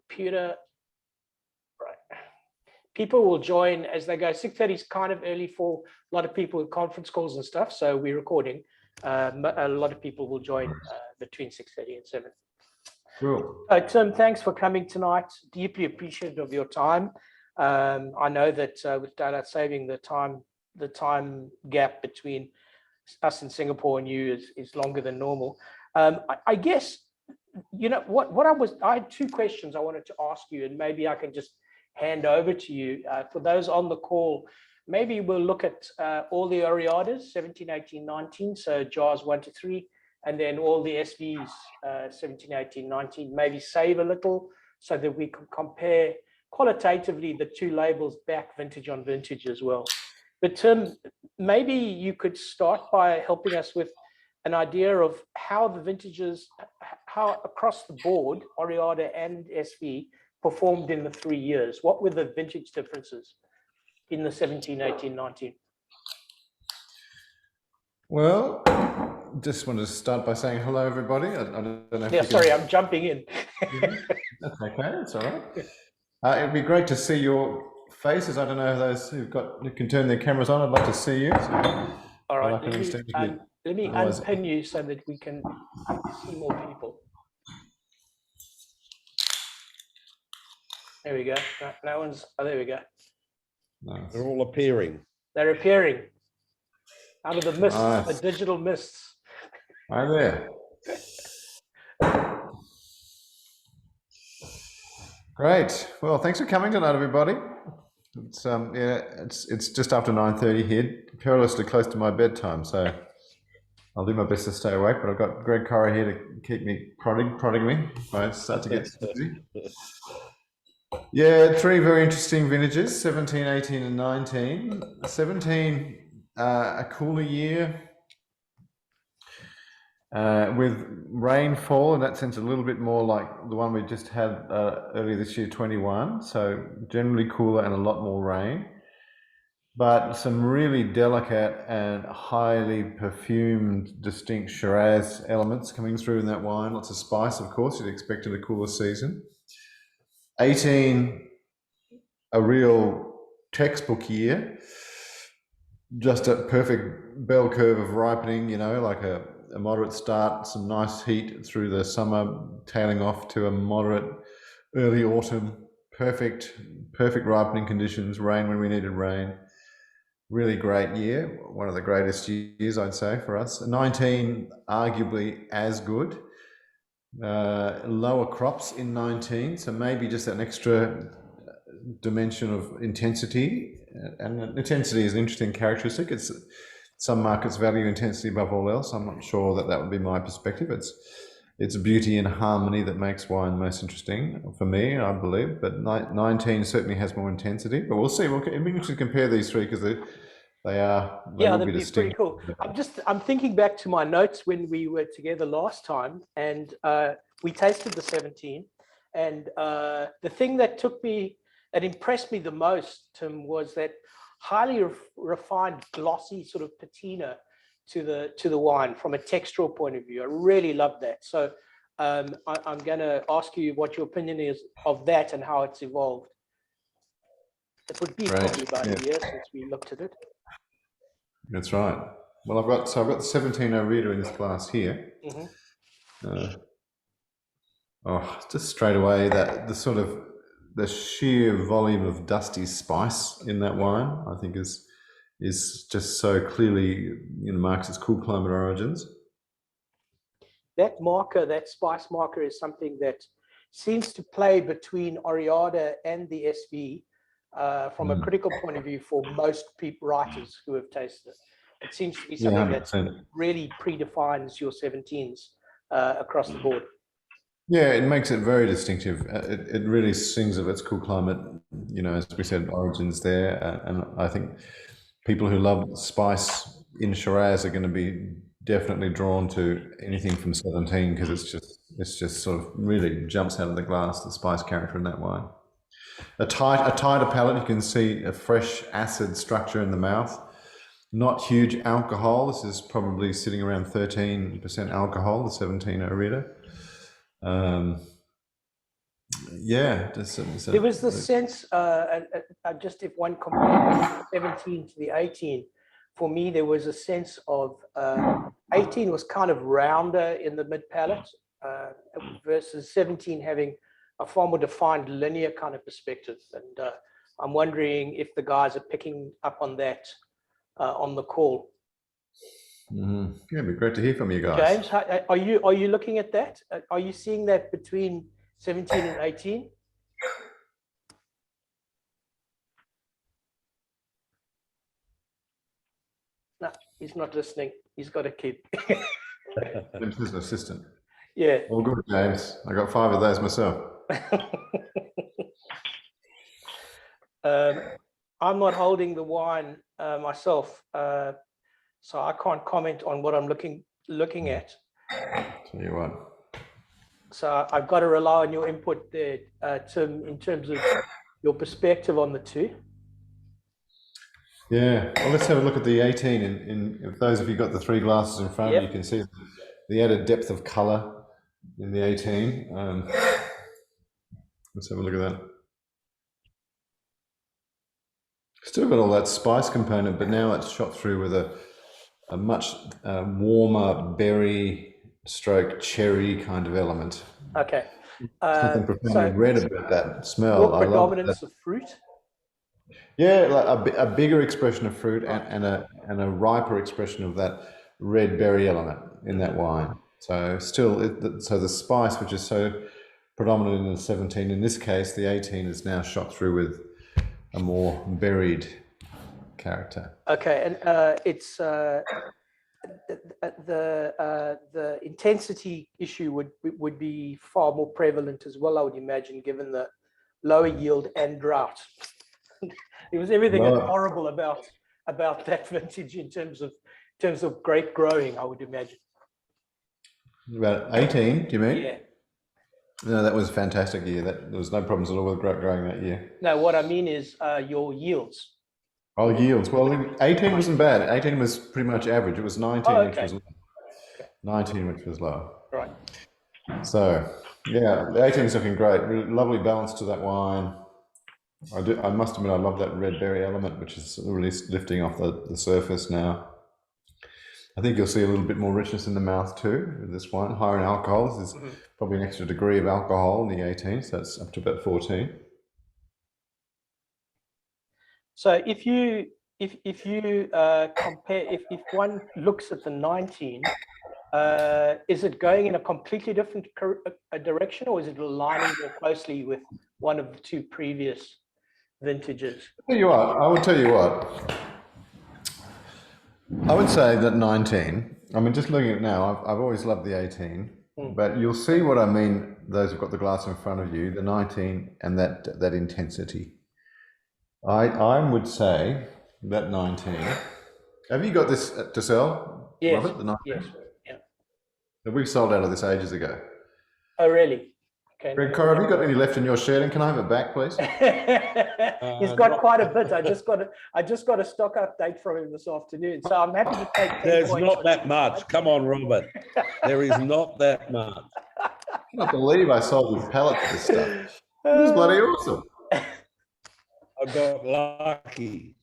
computer. Right. People will join as they go. 6:30 is kind of early for a lot of people with conference calls and stuff. So we're recording. A lot of people will join between 6:30 and 7. Cool. Tim, thanks for coming tonight. Deeply appreciative of your time. I know that with daylight saving, the time gap between us in Singapore and you is longer than normal. I guess, you know, I had 2 questions I wanted to ask you, and maybe I can just hand over to you. For those on the call, maybe we'll look at all the Oriadas, 17, 18, 19, so jars 1 to 3, and then all the SVs, 17, 18, 19, maybe save a little so that we can compare qualitatively the 2 labels back vintage on vintage as well. But Tim, maybe you could start by helping us with an idea of how the vintages, how across the board, Oriada and SV performed in the 3 years. What were the vintage differences in the 17, 18, 19? Well, just wanted to start by saying hello, everybody. I don't know if yeah, sorry, I'm jumping in. That's okay, that's all right. It'd be great to see your faces. I don't know those who can turn their cameras on. I'd like to see you. So all right, let me unpin you so that we can see more people. There we go. No one's. Oh, there we go. Nice. They're all appearing. They're appearing out of the mists, nice. The digital mists. Right there. Great. Well, thanks for coming tonight, everybody. It's just after 9:30 here, perilously close to my bedtime, so I'll do my best to stay awake. But I've got Greg Corrie here to keep me prodding me if I start to get busy. Yeah, 3 very interesting vintages, 17, 18, and 19. 17, a cooler year with rainfall, in that sense, a little bit more like the one we just had earlier this year, 21. So generally cooler and a lot more rain, but some really delicate and highly perfumed, distinct Shiraz elements coming through in that wine. Lots of spice, of course, you'd expect in a cooler season. 18, a real textbook year, just a perfect bell curve of ripening, you know, like a moderate start, some nice heat through the summer, tailing off to a moderate early autumn, perfect ripening conditions, rain when we needed rain. Really great year, one of the greatest years, I'd say, for us. 19, arguably as good. Lower crops in 19, so maybe just an extra dimension of intensity, and intensity is an interesting characteristic. It's some markets value intensity above all else. I'm not sure that would be my perspective. It's beauty and harmony that makes wine most interesting for me, I believe. But 19 certainly has more intensity. But we'll see. It'll be interesting to compare these 3 because they are. Yeah, that'd be pretty cool. I'm thinking back to my notes when we were together last time, and we tasted the 17. And the thing that impressed me the most, Tim, was that highly refined, glossy sort of patina to the wine from a textural point of view. I really love that. So I'm going to ask you what your opinion is of that and how it's evolved. It would be probably about a year since we looked at it. That's right. Well, I've got the 17 Oriada in this glass here. Mm-hmm. Just straight away the sheer volume of dusty spice in that wine, I think, is just so clearly, marks its cool climate origins. That marker, that spice marker, is something that seems to play between Oriada and the SV from a critical point of view for most writers who have tasted it. It seems to be something that really predefines your 17s across the board. Yeah, it makes it very distinctive. It really sings of its cool climate, as we said, origins there. And I think people who love spice in Shiraz are going to be definitely drawn to anything from 17 because it's just sort of really jumps out of the glass, the spice character in that wine. A tighter palate, you can see a fresh acid structure in the mouth. Not huge alcohol. This is probably sitting around 13% alcohol, the 17 Oriada. Yeah, There was the sense, just if one compared the 17 to the 18, for me, there was a sense of 18 was kind of rounder in the mid palate versus 17 having a far more defined linear kind of perspective. And I'm wondering if the guys are picking up on that on the call. Yeah, it'd be great to hear from you guys. James, are you looking at that? Are you seeing that between 17 and 18? No, he's not listening. He's got a kid. James' an assistant. Yeah. All good, James. I got 5 of those myself. I'm not holding the wine myself, so I can't comment on what I'm looking at. Tell you what. So I've got to rely on your input there, Tim, in terms of your perspective on the two. Yeah, well, let's have a look at the 18. If those of you got the 3 glasses in front of you, you can see the added depth of colour in the 18. Let's have a look at that. Still got all that spice component, but now it's shot through with a much warmer berry stroke cherry kind of element. Okay. Something profoundly red about that smell. More predominance of fruit? Yeah, like a bigger expression of fruit and a riper expression of that red berry element in that wine. So still, so the spice, which is so predominant in the 17, in this case, the 18 is now shot through with a more berried character. Okay, and it's the intensity issue would be far more prevalent as well, I would imagine, given the lower yield and drought. It was everything horrible about that vintage in terms of grape growing, I would imagine. About 18, do you mean? Yeah. No, that was a fantastic year. There was no problems at all with grape growing that year. No, what I mean is your yields. Oh, yields. Well, 18 wasn't bad. 18 was pretty much average. It was 19, which was low. 19, which was low. Right. So, yeah, the 18 is looking great. Really lovely balance to that wine. I must admit, I love that red berry element, which is really lifting off the surface now. I think you'll see a little bit more richness in the mouth too with this wine. Higher in alcohol. This is probably an extra degree of alcohol in the 18, so that's up to about 14. So if you compare, if one looks at the 19, is it going in a completely different direction, or is it aligning more closely with one of the 2 previous vintages? I would tell you what. I would say that 19, I mean, just looking at it now, I've always loved the 18, but you'll see what I mean, those who've got the glass in front of you, the 19 and that intensity. I would say that 19. Have you got this to sell, yes, Robert? The 19? Yes. Yeah. We sold out of this ages ago. Oh, really? Okay. Greg Cora, have you got any left in your shed? And can I have it back, please? He's got quite a bit. I just got a stock update from him this afternoon, so I'm happy to take. There's not that much. Come on, Robert. There is not that much. I can't believe I sold this pallet to this stuff. This is bloody awesome. I got lucky.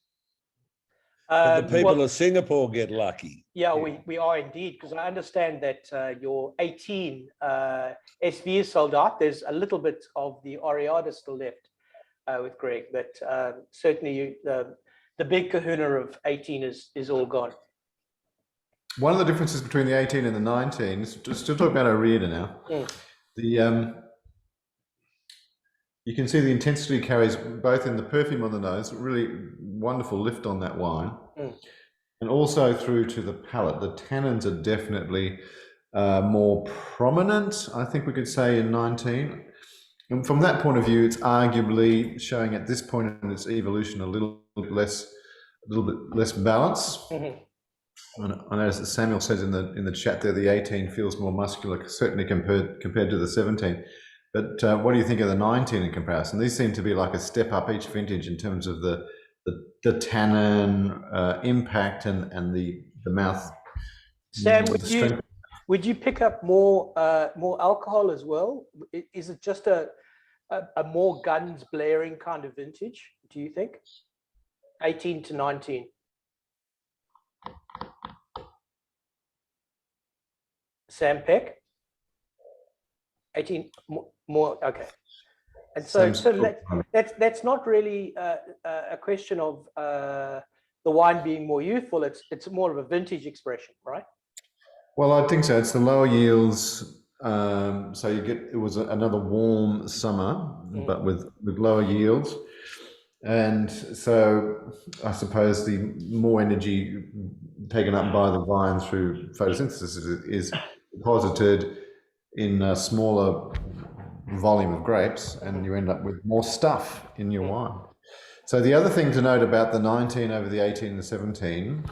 The people of Singapore get lucky. Yeah, we are indeed, because I understand that your 18 SV is sold out. There's a little bit of the Oriada still left with Greg, but certainly the big kahuna of 18 is all gone. One of the differences between the 18 and the 19, still talking about Oriada now, you can see the intensity carries both in the perfume on the nose, really wonderful lift on that wine, and also through to the palate. The tannins are definitely more prominent, I think we could say, in 19. And from that point of view, it's arguably showing at this point in its evolution a little bit less balance. I notice that Samuel says in the chat there, the 18 feels more muscular, certainly compared to the 17. But what do you think of the 19 in comparison? These seem to be like a step up each vintage in terms of the tannin impact and the mouth. Sam, would you pick up more alcohol as well? Is it just a a more guns blaring kind of vintage, do you think? 18 to 19. Sam Peck? 18 more, okay. And so that's not really a question of the wine being more youthful. It's more of a vintage expression, right? Well, I think so. It's the lower yields. So it was another warm summer, but with lower yields. And so I suppose the more energy taken up by the vine through photosynthesis is deposited in a smaller volume of grapes, and you end up with more stuff in your wine. So the other thing to note about the 19 over the 18 and the 17,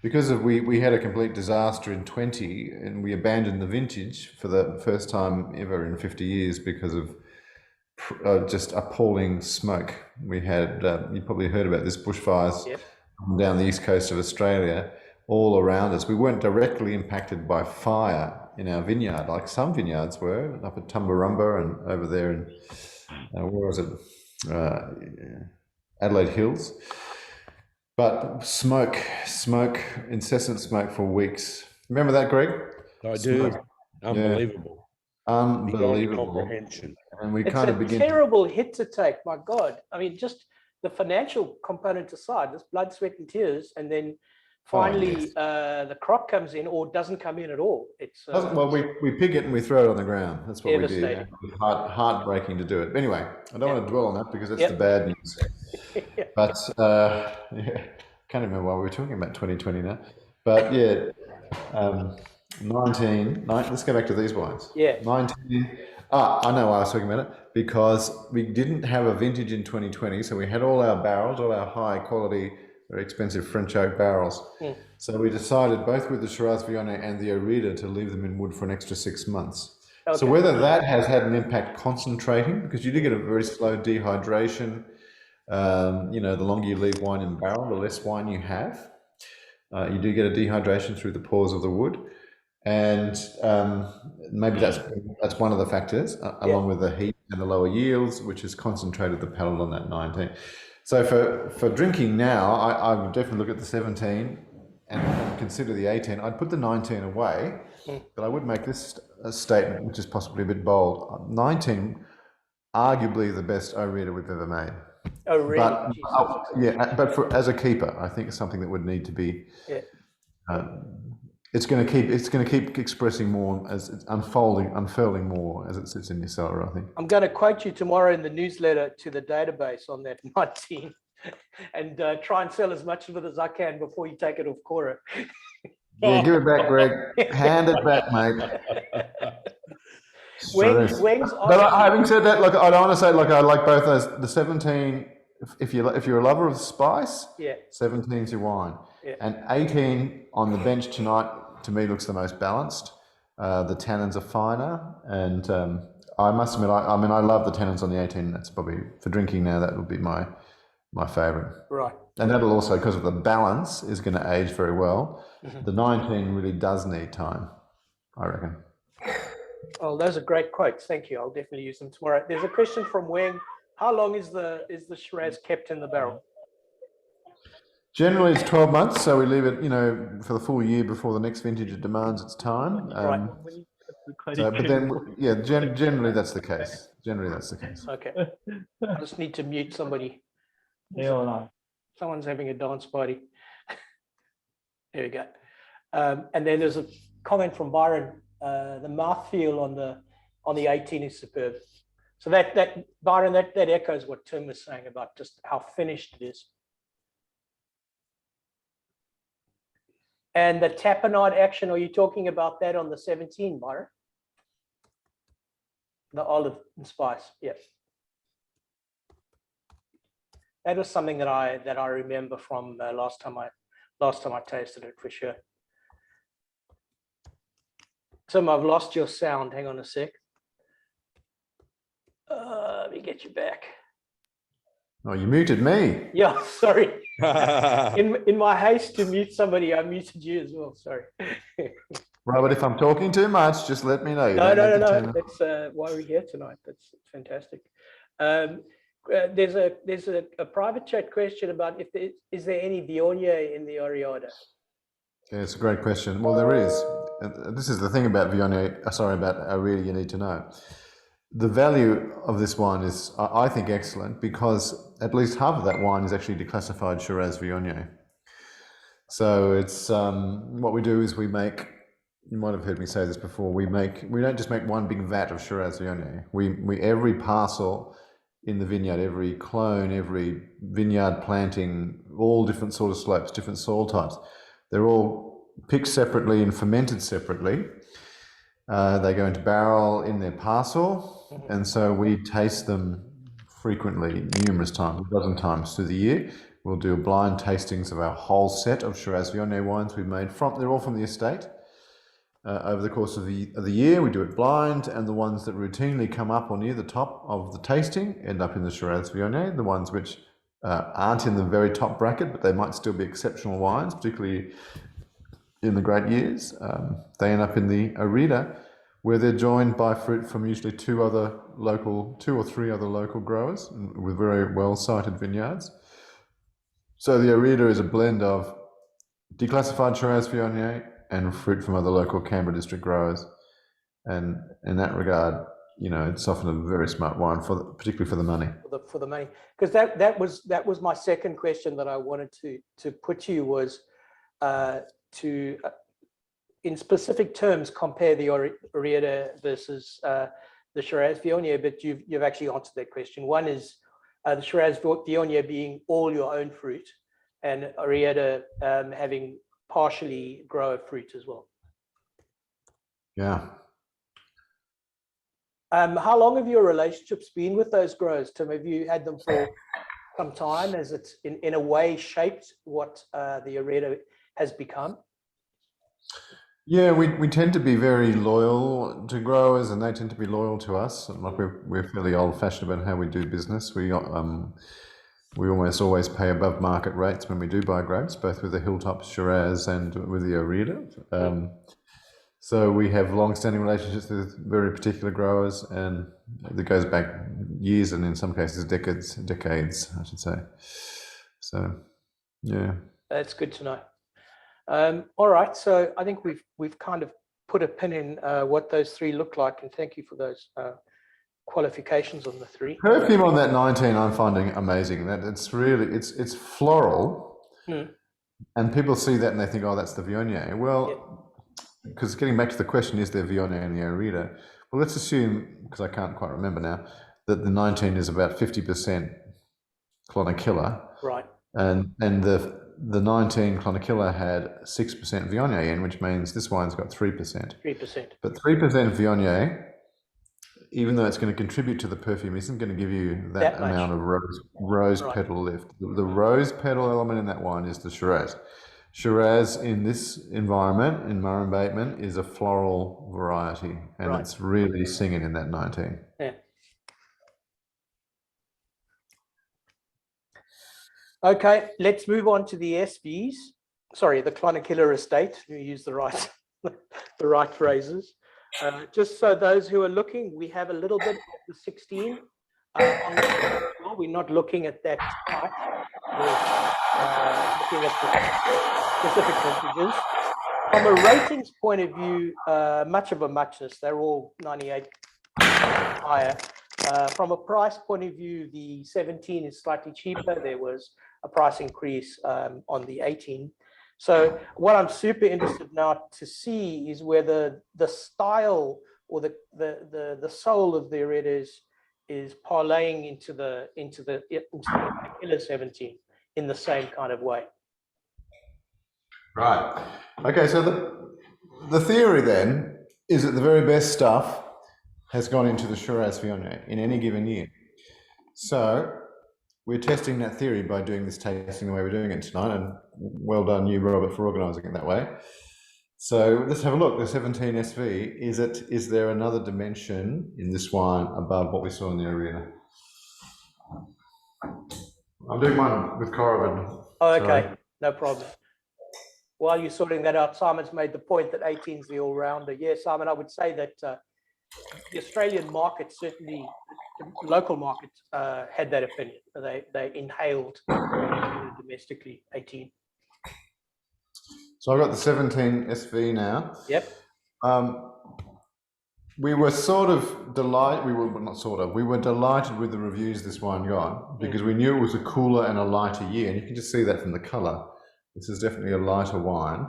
because we had a complete disaster in 20 and we abandoned the vintage for the first time ever in 50 years because of just appalling smoke. We had, you probably heard about this, bushfires down the east coast of Australia, all around us. We weren't directly impacted by fire in our vineyard, like some vineyards were, up at Tumbarumba and over there in, where was it? Adelaide Hills. But smoke, incessant smoke for weeks. Remember that, Greg? I do. Unbelievable. Unbelievable. Beyond comprehension. And we It's kind of a begin. terrible hit to take, my God. I mean, just the financial component aside, this blood, sweat, and tears, and then finally the crop comes in or doesn't come in at all. It's Well, we pick it and we throw it on the ground. That's what we did. Devastating. Heartbreaking to do it. But anyway, I don't want to dwell on that because that's the bad news. But can't remember why we were talking about 2020 now. But yeah, 19. Let's go back to these wines. 19. I know why I was talking about it, because we didn't have a vintage in 2020, so we had all our barrels, all our high quality, very expensive French oak barrels. So we decided both with the Shiraz, Viognier and the Oriada to leave them in wood for an extra 6 months. Okay. So whether that has had an impact concentrating, because you do get a very slow dehydration, the longer you leave wine in barrel, the less wine you have. You do get a dehydration through the pores of the wood. And maybe that's one of the factors, along with the heat and the lower yields, which has concentrated the palate on that 19. So for drinking now, I would definitely look at the 17 and consider the 18. I'd put the 19 away, but I would make this a statement, which is possibly a bit bold. 19, arguably the best Oriada we've ever made. Oh, really? But as a keeper, I think it's something that would need to be. It's going to keep expressing more as it's unfurling more as it sits in your cellar, I think. I'm going to quote you tomorrow in the newsletter to the database on that 19 and try and sell as much of it as I can before you take it off Cora. Yeah, give it back, Greg. Hand it back, mate. But having said that, look, I don't want to say, I like both those. The 17, if you're a lover of spice, 17's your wine. And 18 on the bench tonight, to me, looks the most balanced. The tannins are finer, and I must admit, I love the tannins on the 18. That's probably, for drinking now, that would be my favourite. Right. And that'll also, because of the balance, is going to age very well. The 19 really does need time, I reckon. Oh, those are great quotes. Thank you. I'll definitely use them tomorrow. There's a question from Wang. How long is the Shiraz kept in the barrel? Generally, it's 12 months, so we leave it, for the full year before the next vintage demands its time. Right. But then, generally that's the case. Okay. I just need to mute somebody. Someone's having a dance party. There we go. And then there's a comment from Byron. The mouthfeel on the 18 is superb. So that Byron, that echoes what Tim was saying about just how finished it is. And the tapenade action, are you talking about that on the 17, Byron? The olive and spice, yes. That was something that I remember from last time I tasted it, for sure. Tim, I've lost your sound. Hang on a sec. Let me get you back. Oh, you muted me. Yeah, sorry. in my haste to mute somebody, I muted you as well. Sorry. Robert, if I'm talking too much, just let me know. No. That's why we're here tonight. That's fantastic. There's a private chat question about is there any Viognier in the Oriada? Yeah, it's a great question. Well, there is. This is the thing about Viognier, about Oriada you need to know. The value of this wine is, I think, excellent because at least half of that wine is actually declassified Shiraz Viognier. So it's what we do is we make. You might have heard me say this before. We don't just make one big vat of Shiraz Viognier. We every parcel in the vineyard, every clone, every vineyard planting, all different sort of slopes, different soil types. They're all picked separately and fermented separately. They go into barrel in their parcel, and so we taste them frequently, numerous times, a dozen times through the year. We'll do blind tastings of our whole set of Shiraz Viognier wines we've made they're all from the estate. Over the course of the year, we do it blind, and the ones that routinely come up or near the top of the tasting end up in the Shiraz Viognier. The ones which aren't in the very top bracket, but they might still be exceptional wines, particularly in the great years, they end up in the Oriada, where they're joined by fruit from usually two or three other local growers with very well-sited vineyards. So the Oriada is a blend of declassified Shiraz Viognier and fruit from other local Canberra district growers. And in that regard, it's often a very smart wine, particularly for the money. For the money, because that was my second question that I wanted to put to you was to, in specific terms, compare the Oriada versus the Shiraz Viognier, but you've actually answered that question. One is the Shiraz Viognier being all your own fruit, and Oriada having partially grower fruit as well. Yeah. How long have your relationships been with those growers, Tim? Have you had them for some time? Has it in a way shaped what the Oriada has become? Yeah, we tend to be very loyal to growers, and they tend to be loyal to us. Like we're fairly old-fashioned about how we do business. We almost always pay above market rates when we do buy grapes, both with the Hilltop Shiraz and with the Oriada. So we have long-standing relationships with very particular growers, and that goes back years, and in some cases decades, I should say. So, yeah, that's good to know. All right, so I think we've kind of put a pin in what those three look like, and thank you for those qualifications on the three. Perfume on that 19, I'm finding amazing. That it's really it's floral, and people see that and they think, oh, that's the Viognier. Well, because getting back to the question, is there Viognier in the Oriada? Well, let's assume, because I can't quite remember now, that the 19 is about 50% Clonakilla, right? And the 19 Clonakilla had 6% Viognier in, which means this wine's got 3%. 3%. But 3% Viognier, even though it's going to contribute to the perfume, isn't going to give you that amount of rose petal lift. The rose petal element in that wine is the Shiraz. Shiraz in this environment, in Murray Bateman, is a floral variety, and it's really singing in that 19. Yeah. Okay, let's move on to the SVs. Sorry, the Clonakilla estate. We use the right phrases. Just so those who are looking, we have a little bit of the 16 on the floor. We're not looking at that part. We're looking at the specific vintages. From a ratings point of view, much of a muchness. They're all 98 higher. From a price point of view, the 17 is slightly cheaper. There was a price increase on the 18. So what I'm super interested now to see is whether the style or the soul of the Oriada is parlaying into the Killer 17 in the same kind of way. Right. Okay, so the theory then is that the very best stuff has gone into the Shiraz Viognier in any given year. So we're testing that theory by doing this tasting the way we're doing it tonight, and well done you, Robert, for organising it that way. So let's have a look. The 17 SV, is there another dimension in this wine above what we saw in the Oriada? I'm doing mine with Coravin. Oh, okay, no problem. While you're sorting that out, Simon's made the point that 18 is the all-rounder. Yeah, Simon, I would say that the Australian market, certainly the local market, had that opinion. They inhaled domestically 18. So I've got the 17 SV now. Yep. We were sort of delighted. We were not sort of. We were delighted with the reviews this wine got because we knew it was a cooler and a lighter year, and you can just see that from the colour. This is definitely a lighter wine,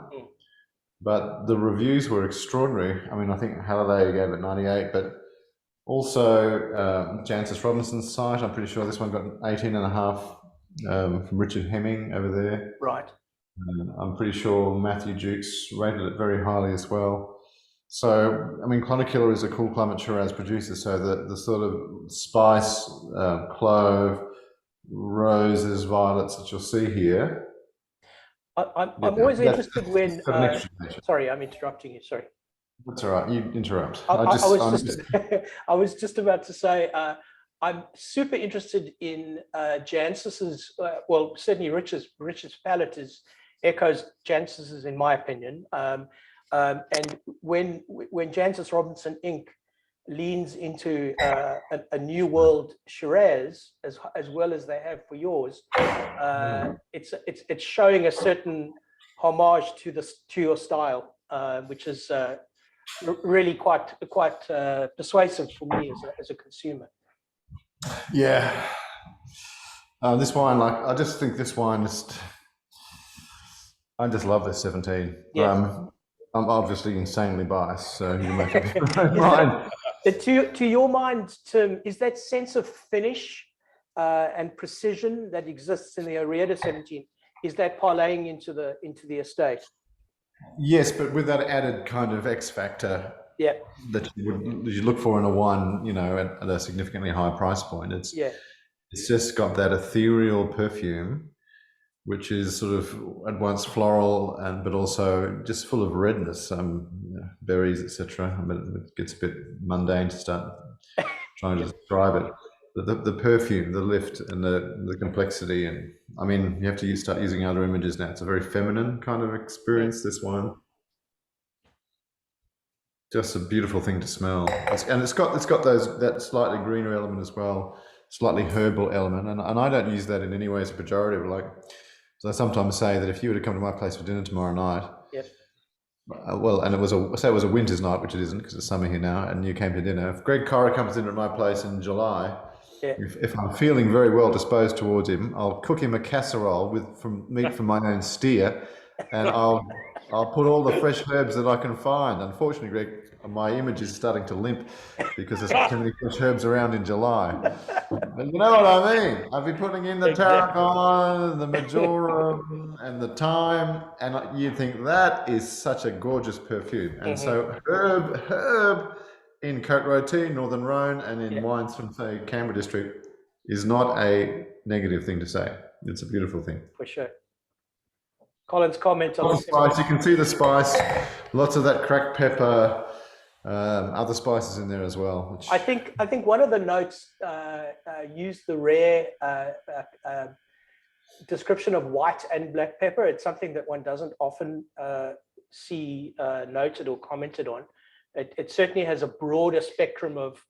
but the reviews were extraordinary. I mean, I think Halliday gave it 98, but also Jancis Robinson's site. I'm pretty sure this one got 18.5 from Richard Hemming over there. Right. I'm pretty sure Matthew Jukes rated it very highly as well. So, I mean, Clonakilla is a cool climate Shiraz producer, so the sort of spice, clove, roses, violets that you'll see here. I'm always interested when. Sorry, I'm interrupting you. Sorry. That's all right. You interrupt. I was just about to say I'm super interested in Jancis's. Well, certainly Richard's palette echoes Jancis's, in my opinion. And when Jancis Robinson Inc. leans into a new world Shiraz as well as they have for yours, it's showing a certain homage to your style, which is really quite persuasive for me as a consumer. Yeah, this wine, I just think this wine I just love this 17. Yeah. I'm obviously insanely biased, so you make up your mind. To your mind, Tim, is that sense of finish and precision that exists in the Oriada 17, is that parlaying into the estate? Yes, but with that added kind of X factor that you look for in a wine, at a significantly higher price point. It's just got that ethereal perfume, which is sort of at once floral but also just full of redness, berries, etc. I mean, it gets a bit mundane to start trying to describe it. The perfume, the lift, and the complexity, and I mean, you have to start using other images now. It's a very feminine kind of experience. This wine, just a beautiful thing to smell, and it's got that slightly greener element as well, slightly herbal element, and I don't use that in any way as a pejorative. So I sometimes say that if you were to come to my place for dinner tomorrow night, and it was a winter's night, which it isn't because it's summer here now, and you came to dinner. If Greg Cora comes in at my place in July, if I'm feeling very well disposed towards him, I'll cook him a casserole with meat from my own steer, and I'll put all the fresh herbs that I can find. Unfortunately, Greg, my image is starting to limp because there's too many fresh herbs around in July. But you know what I mean? I'll be putting in the tarragon, the majoram, and the thyme, and you think that is such a gorgeous perfume. And so herb in Côte Rôtie, Northern Rhone, and in wines from, say, Canberra district is not a negative thing to say. It's a beautiful thing. For sure. Colin's comment on the spice. You can see the spice, lots of that cracked pepper, other spices in there as well. I think one of the notes used the rare description of white and black pepper. It's something that one doesn't often see noted or commented on. It certainly has a broader spectrum of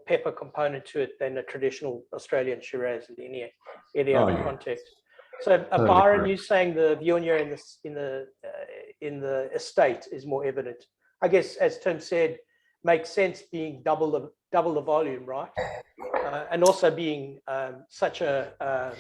pepper component to it than a traditional Australian Shiraz in any other context. So, Byron, you saying the Viognier in the estate is more evident. I guess, as Tim said, makes sense being double the volume, right? And also being such a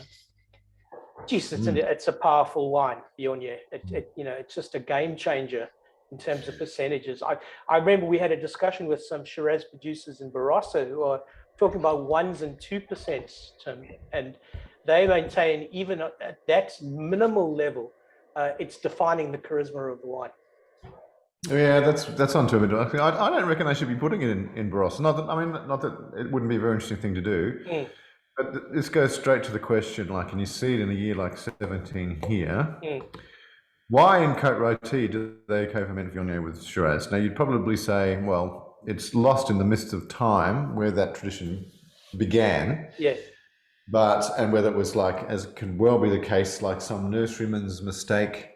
it's a powerful wine, Viognier. It's just a game changer in terms of percentages. I remember we had a discussion with some Shiraz producers in Barossa who are talking about 1% and 2%, Tim, and they maintain even at that minimal level, it's defining the charisma of the wine. Yeah, that's on to it. I don't reckon I should be putting it in Barossa. Not that it wouldn't be a very interesting thing to do. But this goes straight to the question, and you see it in a year like 17 here. Why in Côte Rôtie do they co-ferment Viognier with Shiraz? Now, you'd probably say, well, it's lost in the midst of time where that tradition began. Yes. And whether it was as could well be the case, like some nurseryman's mistake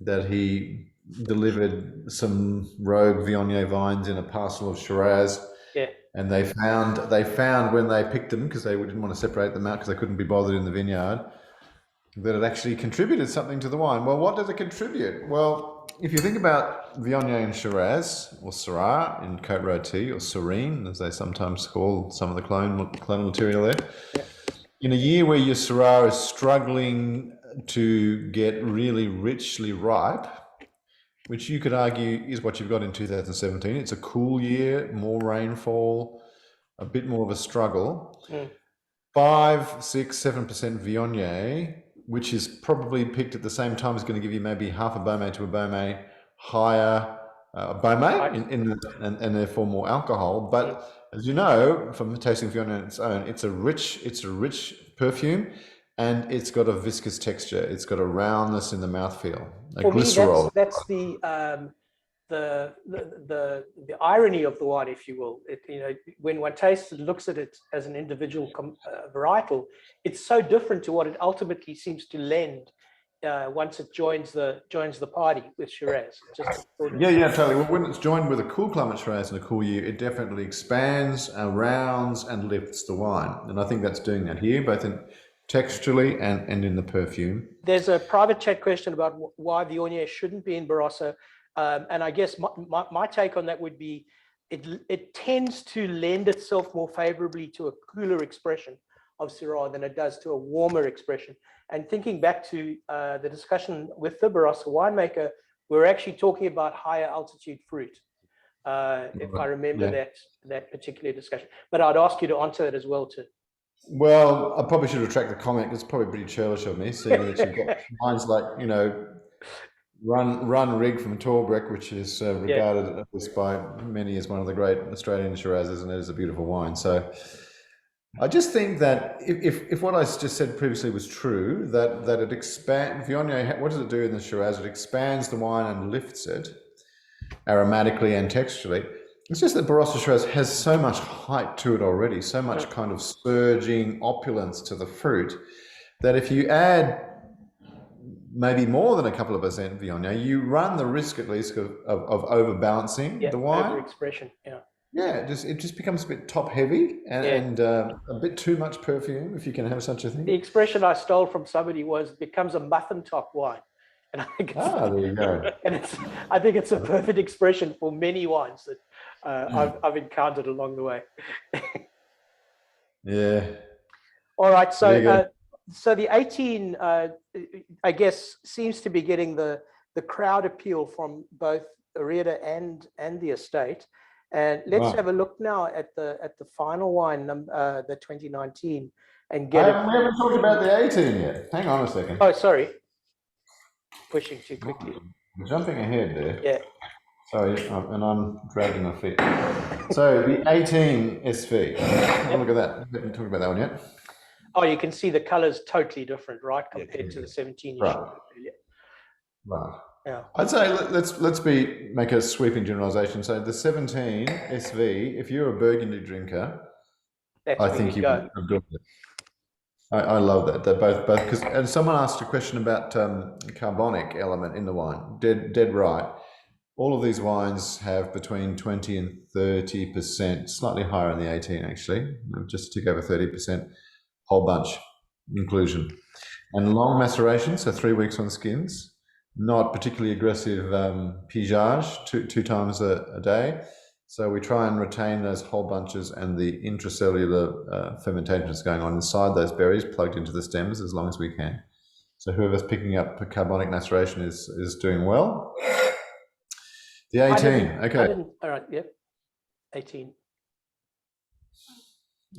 that he delivered some rogue Viognier vines in a parcel of Shiraz. Yeah. And they found when they picked them, because they didn't want to separate them out because they couldn't be bothered in the vineyard, that it actually contributed something to the wine. Well, what does it contribute? Well, if you think about Viognier and Shiraz, or Syrah in Côte Rôtie, or Serene, as they sometimes call some of the clonal material there, Yeah. in a year where your Syrah is struggling to get really richly ripe, which you could argue is what you've got in 2017. It's a cool year, more rainfall, a bit more of a struggle. 5, 6, 7% Viognier, which is probably picked at the same time, is going to give you maybe half a Beaumet to a Beaumet higher Beaumet and therefore more alcohol. But as you know, from tasting Viognier on its own, it's a rich perfume. And it's got a viscous texture. It's got a roundness in the mouthfeel. For glycerol. me, that's the irony of the wine, if you will. When one tastes and looks at it as an individual varietal, it's so different to what it ultimately seems to lend once it joins the party with Shiraz. Yeah, totally. Well, when it's joined with a cool climate Shiraz and a cool year, it definitely expands, rounds, and lifts the wine. And I think that's doing that here, both in texturally and in the perfume. There's a private chat question about why Viognier shouldn't be in Barossa. And I guess my take on that would be it tends to lend itself more favorably to a cooler expression of Syrah than it does to a warmer expression. And thinking back to the discussion with the Barossa winemaker, we're actually talking about higher altitude fruit, if I remember that particular discussion. But I'd ask you to answer that as well too. Well, I probably should retract the comment. It's probably pretty churlish of me, seeing that you've got wines like, Run Rig from Torbreck, which is regarded at least by many as one of the great Australian Shirazes, and it is a beautiful wine. So I just think that if what I just said previously was true, that it expands, Viognier, what does it do in the Shiraz? It expands the wine and lifts it aromatically and texturally. It's just that Barossa Shiraz has so much height to it already, so much kind of surging opulence to the fruit, that if you add maybe more than a couple of percent Viognier, you run the risk at least of overbalancing the wine. Overexpression, it just becomes a bit top heavy and a bit too much perfume, if you can have such a thing. The expression I stole from somebody was becomes a muffin top wine. And I think there you go. And I think it's a perfect expression for many wines that I've encountered along the way. Yeah. All right. So the 18, I guess, seems to be getting the crowd appeal from both Oriada and the estate. And let's have a look now at the final wine, the 2019, and get it. We haven't talked about the 18 yet. Hang on a second. Oh, sorry. Pushing too quickly. I'm jumping ahead there. Yeah. Sorry, and I'm dragging my feet. So the 18 SV. Have a look at that. We haven't talked about that one yet. Oh, you can see the color's totally different, right, compared to the 17 you showed earlier. Right. Yeah. I'd say let's make a sweeping generalization. So the 17 SV, if you're a Burgundy drinker, I think you've got it. I love that. They're both because, and someone asked a question about carbonic element in the wine. Dead right. All of these wines have between 20 and 30%, slightly higher in the 18 actually, just to tick over 30%, whole bunch inclusion. And long maceration, so 3 weeks on skins, not particularly aggressive pigeage, two times a day. So we try and retain those whole bunches and the intracellular fermentation that's going on inside those berries plugged into the stems as long as we can. So whoever's picking up carbonic maceration is doing well. The 18, okay. All right, yep, 18.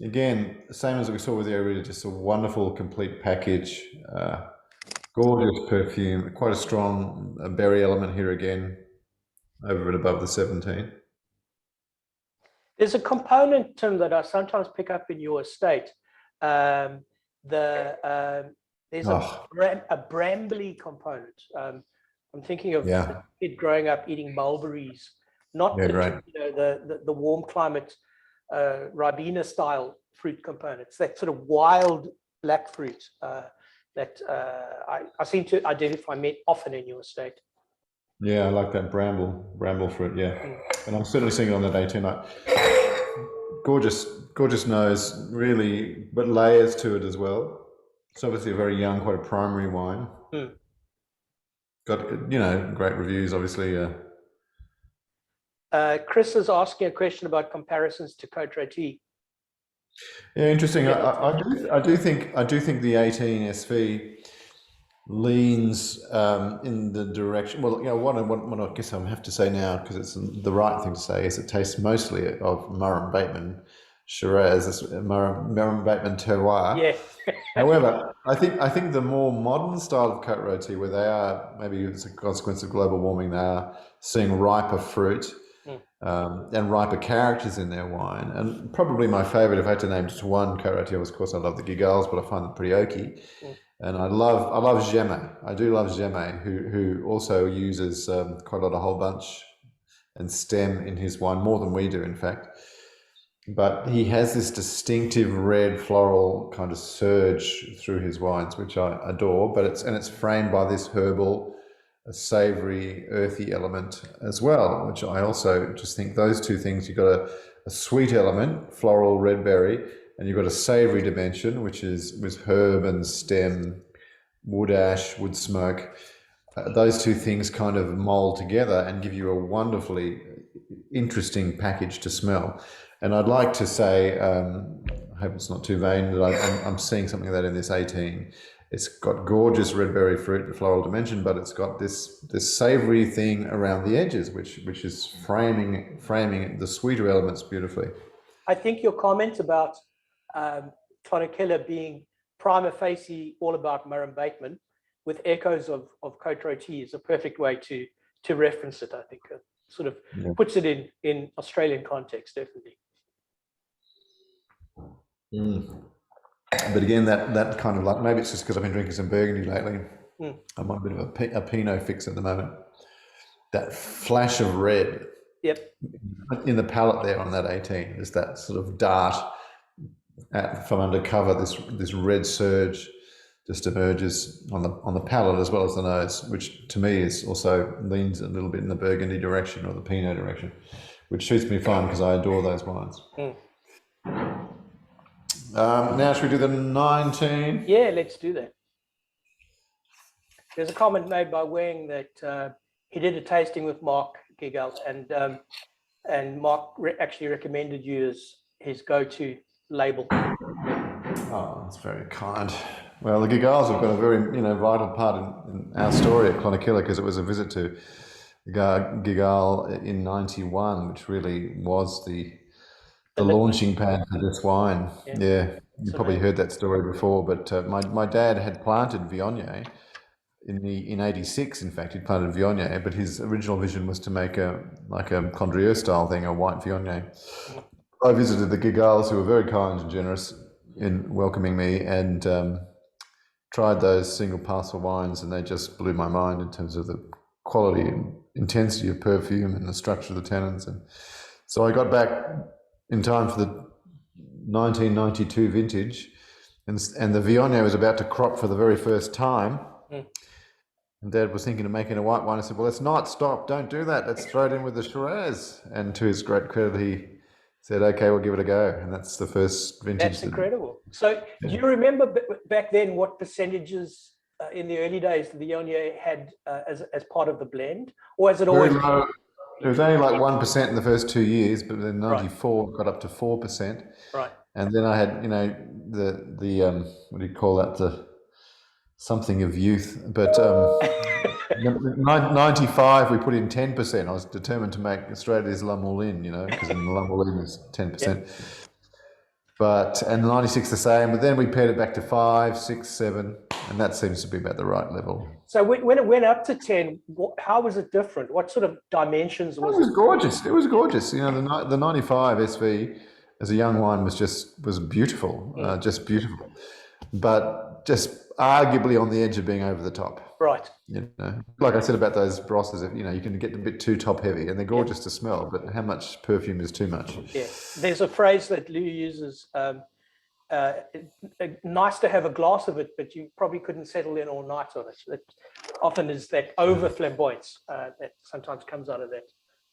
Again, same as we saw with the Oriada, just a wonderful complete package, gorgeous perfume, quite a strong berry element here again, over and above the 17. There's a component, Tim, that I sometimes pick up in your estate. There's a brambly component. I'm thinking of a kid growing up eating mulberries, not the warm climate Ribena style fruit components. That sort of wild black fruit that I seem to identify often in your estate. Yeah, I like that bramble fruit. Yeah, and I'm certainly seeing it on the day tonight. Gorgeous nose, really, but layers to it as well. It's obviously a very young, quite a primary wine. Mm. Got great reviews, obviously. Chris is asking a question about comparisons to Cote Rôtie. Yeah, interesting. Yeah, I do think the 18 SV leans in the direction. Well, what I guess I have to say now, because it's the right thing to say, is it tastes mostly of Murray Bateman Shiraz, this Murray Bateman terroir. Yeah. However, I think the more modern style of Cote Rôtie, where they are, maybe it's a consequence of global warming, they are seeing riper fruit and riper characters in their wine. And probably my favourite, if I had to name just one Cote Rôtie, of course I love the Gigals, but I find them pretty oaky. And I love Gemma. I do love Gemma, who also uses quite a lot of whole bunch and stem in his wine, more than we do, in fact. But he has this distinctive red floral kind of surge through his wines, which I adore. But it's framed by this herbal, savoury, earthy element as well, which I also just think those two things. You've got a sweet element, floral, red berry, and you've got a savoury dimension, which is with herb and stem, wood ash, wood smoke. Those two things kind of mold together and give you a wonderfully interesting package to smell. And I'd like to say, I hope it's not too vain, that I'm seeing something of that in this 18. It's got gorgeous red berry fruit and floral dimension, but it's got this savoury thing around the edges, which is framing the sweeter elements beautifully. I think your comment about Clonakilla being prima facie all about Murray Bateman with echoes of Cote Rôtie is a perfect way to reference it. I think it sort of puts it in Australian context, definitely. But again, that kind of, like, maybe it's just because I've been drinking some Burgundy lately. I'm on a bit of a Pinot fix at the moment. That flash of red in the palate there on that 18 is that sort of dart from undercover. This red surge just emerges on the palate as well as the nose, which to me is also leans a little bit in the Burgundy direction or the Pinot direction, which suits me fine because I adore those wines. Now, should we do the 19? Yeah, let's do that. There's a comment made by Wang that he did a tasting with Mark Gigalt, and Mark actually recommended you as his go-to label. Oh, that's very kind. Well, the Gigals have got a very vital part in our story at Clonakilla, because it was a visit to Gigal in '91, which really was the launching pad for this wine. Yeah, you probably heard that story before, but my dad had planted Viognier in '86. In fact, he'd planted Viognier, but his original vision was to make a Condrieu style thing, a white Viognier. I visited the Gigals, who were very kind and generous in welcoming me, and tried those single parcel wines, and they just blew my mind in terms of the quality and intensity of perfume and the structure of the tannins. And so I got back in time for the 1992 vintage, and the Viognier was about to crop for the very first time. And Dad was thinking of making a white wine. I said, well, let's not stop. Don't do that. Let's throw it in with the Shiraz. And to his great credit, he said, okay, we'll give it a go. And that's the first vintage. That's incredible. So do you remember back then what percentages in the early days the Viognier had as part of the blend? Or has it always been? Low. It was only like 1% in the first 2 years, but then 94 got up to 4%. Right. And then I had, the what do you call that? The something of youth. But 95, we put in 10%. I was determined to make Australia's La Moulin, because in La Moulin is 10%. But, and 96 the same, but then we paired it back to 5, 6, 7, and that seems to be about the right level. So when it went up to 10, how was it different? What sort of dimensions was it? It was gorgeous. It was gorgeous. The 95 SV as a young wine was beautiful, just beautiful, but just arguably on the edge of being over the top. Right. Like I said about those Brosses, you can get a bit too top heavy, and they're gorgeous to smell, but how much perfume is too much? Yeah. There's a phrase that Lou uses, nice to have a glass of it, but you probably couldn't settle in all night on it. It often is that over flamboyance that sometimes comes out of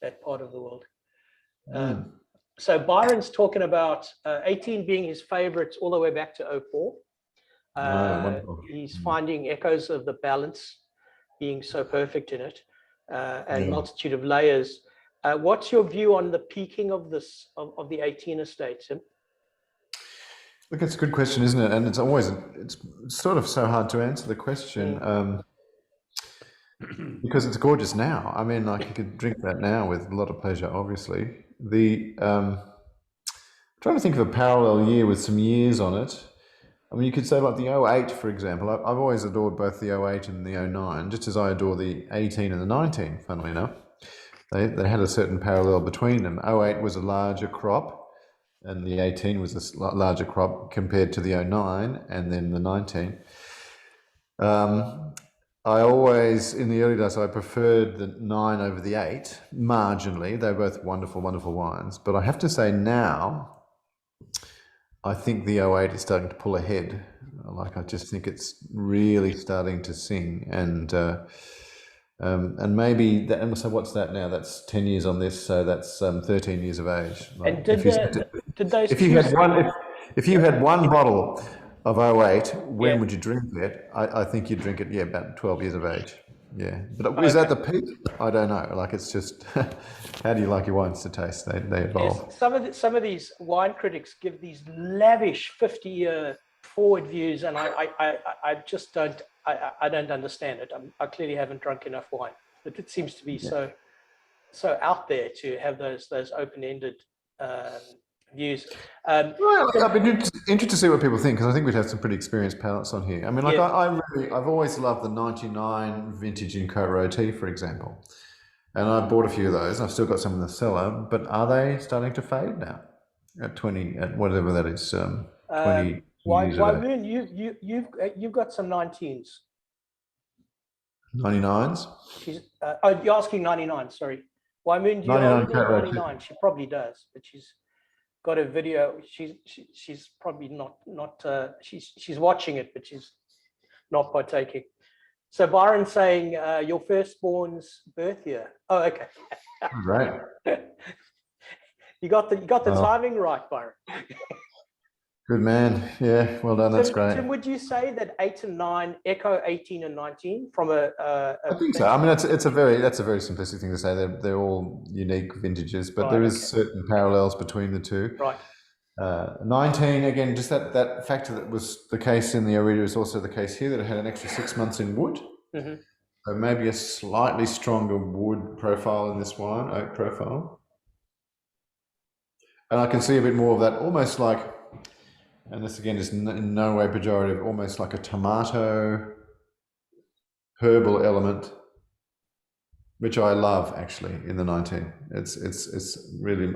that part of the world. So Byron's talking about 18 being his favorite all the way back to 04. He's finding echoes of the balance being so perfect in it, and multitude of layers. What's your view on the peaking of this of the 18 estate, Tim? Look, it's a good question, isn't it? And it's sort of so hard to answer the question because it's gorgeous now. I mean, like you could drink that now with a lot of pleasure, obviously. Trying to think of a parallel year with some years on it. I mean, you could say like the 08, for example. I've always adored both the 08 and the 09, just as I adore the 18 and the 19, funnily enough. They had a certain parallel between them. 08 was a larger crop, and the 18 was a larger crop compared to the 09 and then the 19. I always, in the early days, I preferred the 9 over the 8, marginally. They're both wonderful, wonderful wines. But I have to say now, I think the 08 is starting to pull ahead. Like, I just think it's really starting to sing. And maybe, and so what's that now? That's 10 years on this, so that's 13 years of age. Like, And did those if you had one bottle of 08, when would you drink it? I think you'd drink it, about 12 years of age. Yeah, but is that the peak? I don't know. Like, it's just how do you like your wines to taste? They evolve. Yes, some of these wine critics give these lavish 50-year forward views, and I just don't understand it. I clearly haven't drunk enough wine, but it seems to be so out there to have those open-ended views. Well, I've been interested to see what people think, because I think we'd have some pretty experienced palates on here. I mean, like I've always loved the 99 vintage in Côte Rôtie, for example, and I bought a few of those. I've still got some in the cellar, but are they starting to fade now? At 20, at whatever that is, 20. Why Moon? You've got some 19s. 99s. You're asking 99. Sorry, Why Moon? Do you 99? She probably does, but she's got a video. She's probably not she's watching it, but she's not partaking. So Byron's saying your firstborn's birth year. Oh, okay. Right. You got the timing right, Byron. Good man. Yeah, well done. That's great. Tim, would you say that 8 and 9 echo 18 and 19 from a I think so. I mean, that's a very simplistic thing to say. They're all unique vintages, but there is certain parallels between the two. Right. 19, again, just that factor that was the case in the Oriada is also the case here, that it had an extra 6 months in wood. Mm-hmm. So maybe a slightly stronger wood profile in this wine, oak profile. And I can see a bit more of that, almost like, and this again is in no way pejorative, almost like a tomato herbal element, which I love actually in the 19. It's really.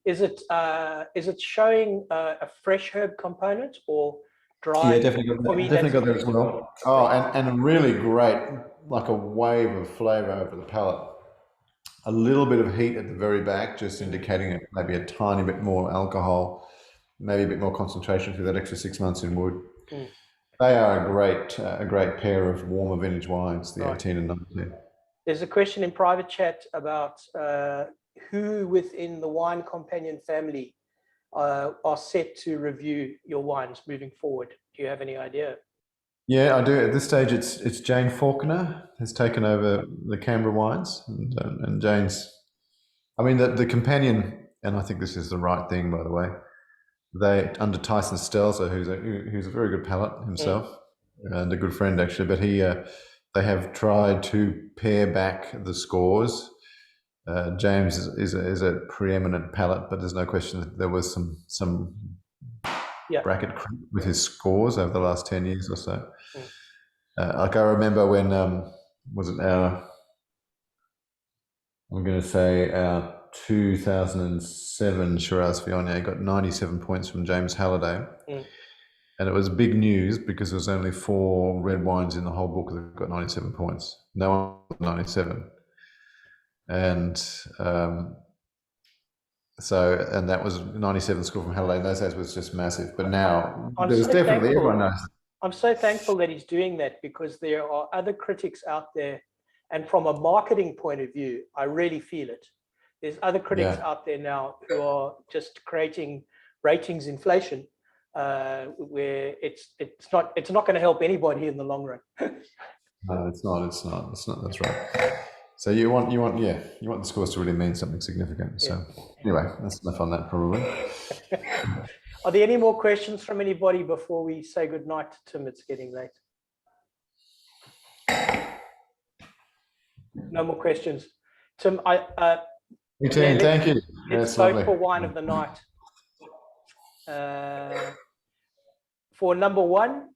Is it showing a fresh herb component or dry? Yeah, definitely got that as well. Oh, and a really great, like a wave of flavour over the palate. A little bit of heat at the very back, just indicating maybe a tiny bit more alcohol, maybe a bit more concentration through that extra 6 months in wood. Mm. They are a great pair of warmer vintage wines, the 18 and 19. There's a question in private chat about who within the Wine Companion family are set to review your wines moving forward. Do you have any idea? Yeah, I do. At this stage, it's Jane Faulkner has taken over the Canberra wines, and Jane's. I mean, the companion, and I think this is the right thing, by the way. They under Tyson Stelzer, who's a very good palate himself, and a good friend actually. But they have tried to pare back the scores. James is a preeminent palate, but there's no question that there was some bracket creep with his scores over the last 10 years or so. Like I remember when was it our 2007 Shiraz Viognier got 97 points from James Halliday. And it was big news because there was only 4 red wines in the whole book that got 97 points. No one got 97. And So, and that was 97 score from Halliday. In those days was just massive. But now I'm there's so definitely thankful. everyone knows. I'm so thankful that he's doing that, because there are other critics out there, and from a marketing point of view, I really feel it. There's other critics out there now who are just creating ratings inflation, where it's not going to help anybody in the long run. No, it's not. That's right. So you want the scores to really mean something significant. So anyway, that's enough on that probably. Are there any more questions from anybody before we say goodnight to Tim? It's getting late. No more questions. Tim, thank you. Let's vote for wine of the night. For number one,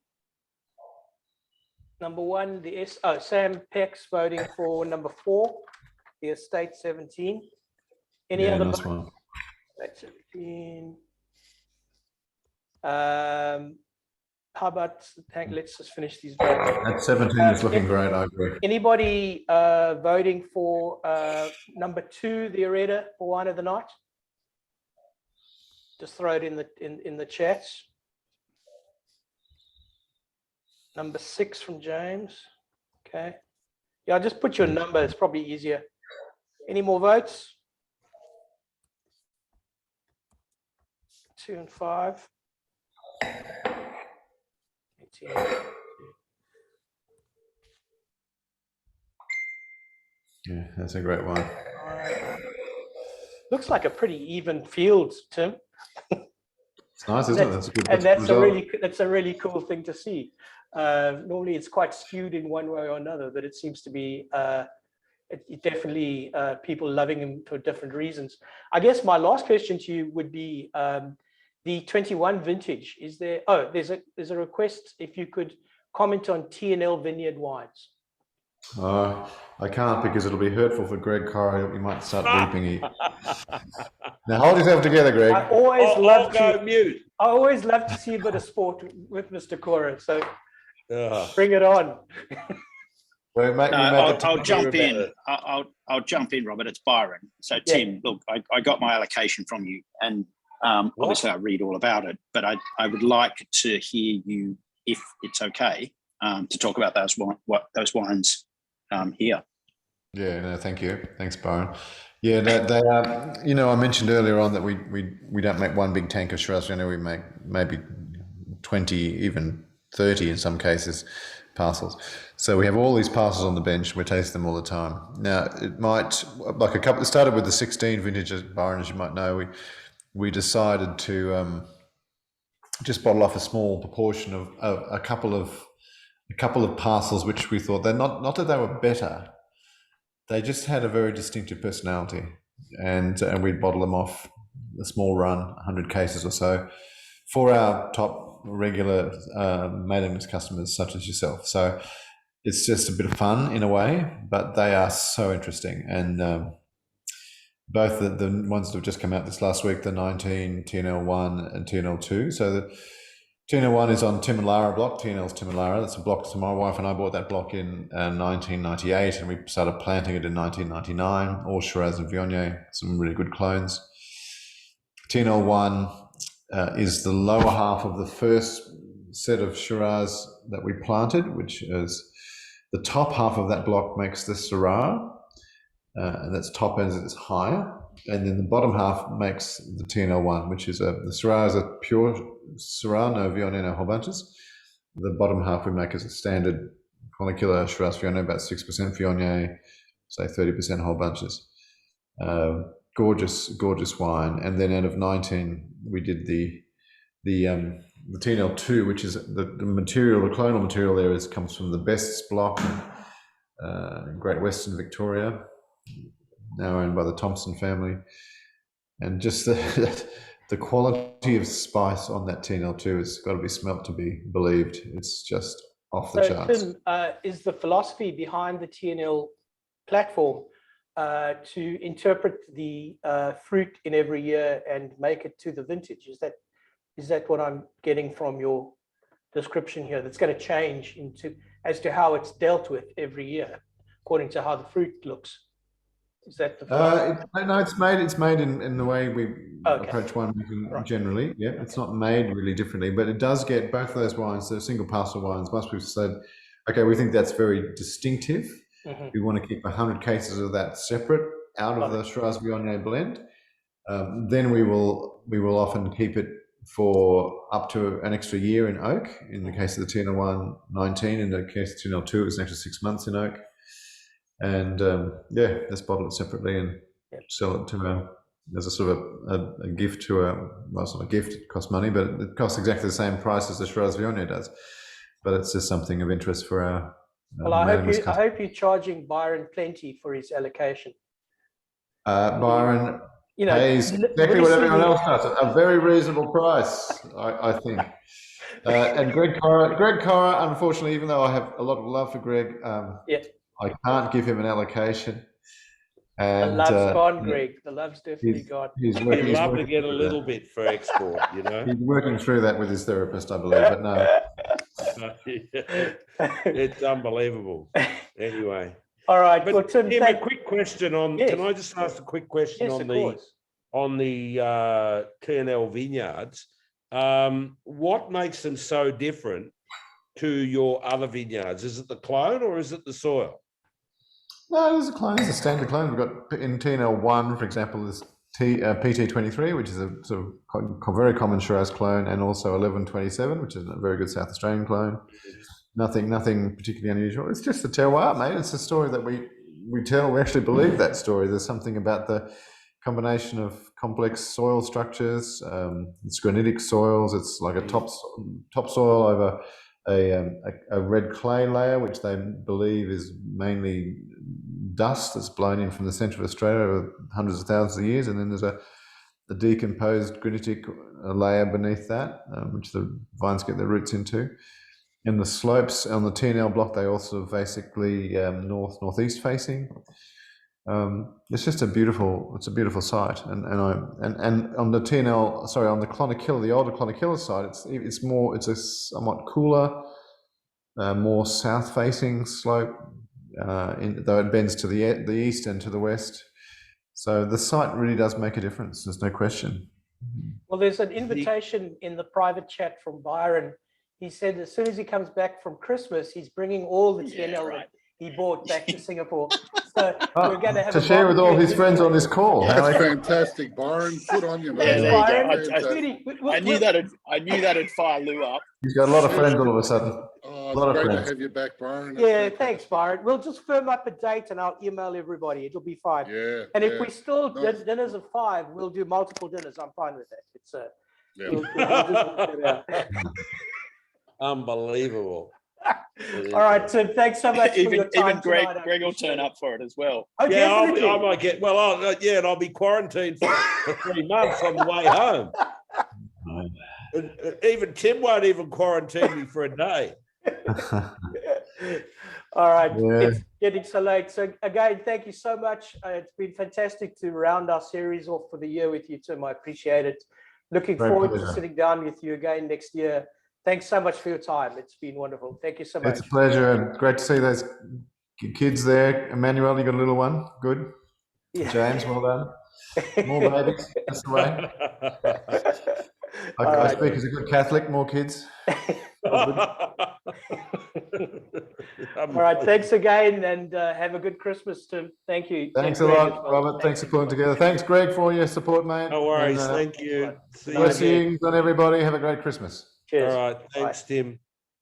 Sam Peck's voting for number 4, the Estate 17. Any other nice one. Estate 17. How about, let's just finish these votes. That 17 is looking great, I agree. Anybody voting for number 2, the Oriada, for wine of the night? Just throw it in the chats. Number 6 from James. Okay. Yeah, just put your number. It's probably easier. Any more votes? 2 and 5. 18. Yeah, that's a great one. Looks like a pretty even field, Tim. It's nice, isn't it? That's a good. And that's a really cool thing to see. Normally, it's quite skewed in one way or another, but it seems to be definitely people loving him for different reasons. I guess my last question to you would be the 21 vintage. Is there? Oh, there's a request if you could comment on T&L Vineyard wines. I can't, because it'll be hurtful for Greg Corrie. He might start weeping. Now hold yourself together, Greg. I always love to see a bit of sport with Mr. Corrie. So bring it on. I'll jump in. I'll jump in, Robert. It's Byron. So Tim, look, I got my allocation from you, and obviously I read all about it, but I would like to hear you, if it's okay, to talk about those wines here. Yeah, no, thank you. Thanks, Byron. Yeah, they I mentioned earlier on that we don't make one big tank of Shiraz. We make maybe 20, even 30 in some cases, parcels. So we have all these parcels on the bench. We taste them all the time. Now, it might, like it started with the 16 vintage, Byron, as you might know. We decided to just bottle off a small proportion of a couple of parcels, which we thought they're not that they were better. They just had a very distinctive personality, and we'd bottle them off a small run, 100 cases or so, for our top regular mailing list customers such as yourself. So it's just a bit of fun in a way, but they are so interesting. And both the ones that have just come out this last week, the 19 TNL1 and TNL2. So the TNL1 is on Tim and Lara block. TNL's Tim and Lara. That's a block. So my wife and I bought that block in 1998, and we started planting it in 1999. All Shiraz and Viognier, some really good clones. TNL1 is the lower half of the first set of Shiraz that we planted, which is the top half of that block makes the Syrah, and that's top end is higher. And then the bottom half makes the TNL1, which is the Syrah is a pure Syrah, no Viognier, no whole bunches. The bottom half we make as a standard Clonakilla Shiraz Viognier, about 6% Viognier, say 30% whole bunches. Gorgeous wine. And then out of 19, we did the TNL2, which is the material, the clonal material there comes from the Best's block, Great Western Victoria, now owned by the Thompson family. And just the quality of spice on that TNL2 has got to be smelt to be believed. It's just off the charts. Tim, is the philosophy behind the TNL platform to interpret the fruit in every year and make it to the vintage? Is that what I'm getting from your description here? That's going to change as to how it's dealt with every year, according to how the fruit looks. Is that the fly? No, it's made in the way we Okay. approach winemaking Right. generally. Yeah, it's not made really differently, but it does get both of those wines. They're single parcel wines. Most people said, okay, we think that's very distinctive. Mhm. We want to keep 100 cases of that separate out of Got the Shiraz Viognier blend. Then we will often keep it for up to an extra year in oak. In the case of the TNL1, 19. In the case of TNL2, it's an extra 6 months in oak. And let's bottle it separately and sell it to as a sort of a gift to well, it's not a gift, it costs money, but it costs exactly the same price as the Shiraz Viognier does. But it's just something of interest for our Well, I hope you're charging Byron plenty for his allocation. Byron You know, pays exactly what everyone else does, a very reasonable price, I think. And Greg Cora, unfortunately, even though I have a lot of love for Greg, I can't give him an allocation. And the love's gone, Greg. The love's definitely gone. He's working, You'd love to get a little bit for export, you know. He's working through that with his therapist, I believe, but no. It's unbelievable. Anyway. All right. But Well, Tim, Tim, a quick question on. Yes. Can I just ask a quick question yes, on of the course. TNL vineyards? What makes them so different to your other vineyards? Is it the clone or is it the soil? No, there's a clone. There's a standard clone. We've got in TNL1, for example, there's PT23, which is a sort of very common Shiraz clone, and also 1127, which is a very good South Australian clone. Nothing particularly unusual. It's just the terroir, mate. It's a story that we tell. We actually believe that story. There's something about the combination of complex soil structures. It's granitic soils. It's like a topsoil over a red clay layer, which they believe is mainly dust that's blown in from the centre of Australia over hundreds of thousands of years, and then there's a decomposed granitic layer beneath that, which the vines get their roots into. In the slopes on the TNL block, they also basically northeast facing. It's just a beautiful site, and on the TNL, sorry, on the Clonakilla, the older Clonakilla side, it's a somewhat cooler, more south facing slope. Though it bends to the east and to the west. So the site really does make a difference, there's no question. Well, there's an invitation in the private chat from Byron. He said as soon as he comes back from Christmas, he's bringing all the TNL that he bought back to Singapore. So we're going to have to share with all his friends on this call. That's fantastic, Byron. Good on you, man. Thanks, Byron. I knew that'd fire Lou up. He's got a lot of friends all of a sudden. Oh, A lot of it's great friends. to have you back, Byron. That's Yeah, fantastic. thanks, Byron. We'll just firm up a date and I'll email everybody. It'll be fine. Yeah. And if yeah. we still Nice. dinners at 5, we'll do multiple dinners. I'm fine with that. It's Yeah. we'll just work it out. Unbelievable. All right, Tim. Thanks so much for your Even time Greg tonight. I will appreciate turn it. up for it as well. Oh, Yeah, definitely. I might get. Well, and I'll be quarantined for 3 months on the way home. And even Tim won't even quarantine me for a day. All right, Yeah. it's getting so late. So again, thank you so much. It's been fantastic to round our series off for the year with you, Tim. I appreciate it. Looking Great forward to pleasure. sitting down with you again next year. Thanks so much for your time. It's been wonderful. Thank you so much. It's a pleasure, and great to see those kids there. Emmanuel, you got a little one. Good. Yeah. James, well done. More babies. That's the way. All I right. speak as a good Catholic. More kids. All right, thanks again, and have a good Christmas, Tim. Thank you. Thanks And a Greg lot, as well. Robert. Thanks for pulling together. Thanks, Greg, for your support, mate. No worries. And, Thank you. See you again. blessings on everybody. Have a great Christmas. Cheers. All right. Thanks, Tim.